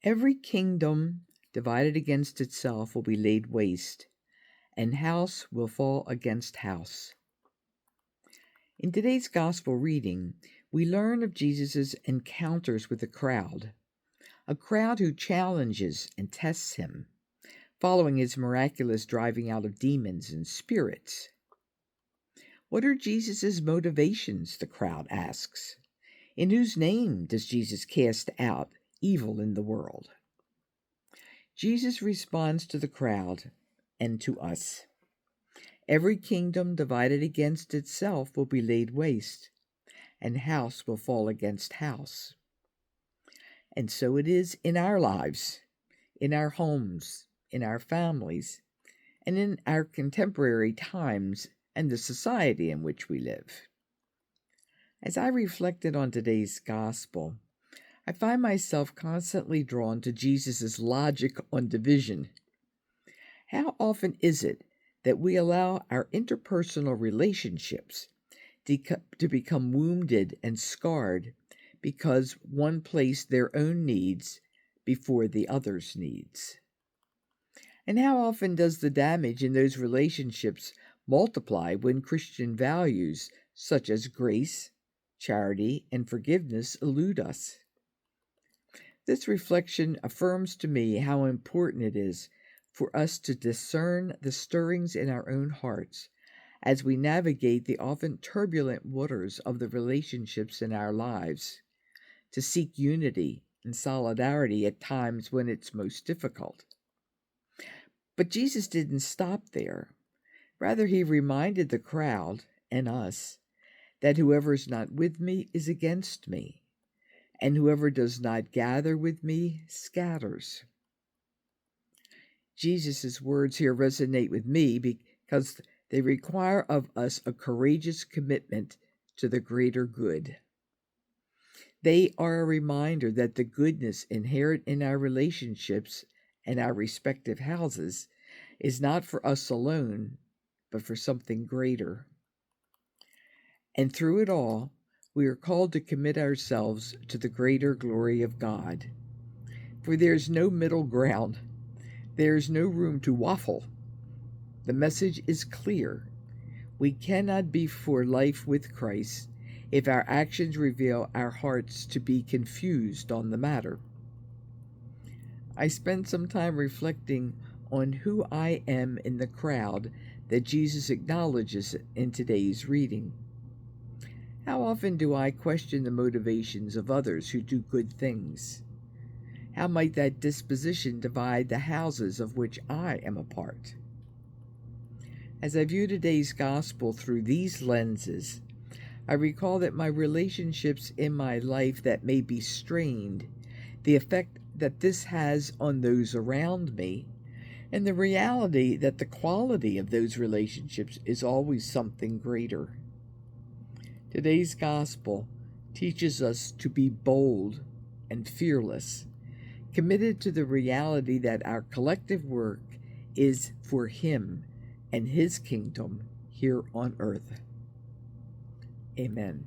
Every kingdom divided against itself will be laid waste, and house will fall against house. In today's gospel reading, we learn of Jesus' encounters with a crowd who challenges and tests him, following his miraculous driving out of demons and spirits. What are Jesus' motivations? The crowd asks. In whose name does Jesus cast out evil in the world? Jesus responds to the crowd and to us. Every kingdom divided against itself will be laid waste, and house will fall against house. And so it is in our lives, in our homes, in our families, and in our contemporary times and the society in which we live. As I reflected on today's gospel, I find myself constantly drawn to Jesus' logic on division. How often is it that we allow our interpersonal relationships to become wounded and scarred because one placed their own needs before the other's needs? And how often does the damage in those relationships multiply when Christian values such as grace, charity, and forgiveness elude us? This reflection affirms to me how important it is for us to discern the stirrings in our own hearts as we navigate the often turbulent waters of the relationships in our lives, to seek unity and solidarity at times when it's most difficult. But Jesus didn't stop there. Rather, he reminded the crowd and us that whoever is not with me is against me, and whoever does not gather with me scatters. Jesus' words here resonate with me because they require of us a courageous commitment to the greater good. They are a reminder that the goodness inherent in our relationships and our respective houses is not for us alone, but for something greater. And through it all, we are called to commit ourselves to the greater glory of God. For there is no middle ground. There is no room to waffle. The message is clear. We cannot be for life with Christ if our actions reveal our hearts to be confused on the matter. I spent some time reflecting on who I am in the crowd that Jesus acknowledges in today's reading. How often do I question the motivations of others who do good things? How might that disposition divide the houses of which I am a part? As I view today's gospel through these lenses, I recall that my relationships in my life that may be strained, the effect that this has on those around me, and the reality that the quality of those relationships is always something greater. Today's gospel teaches us to be bold and fearless, committed to the reality that our collective work is for Him and His kingdom here on earth. Amen.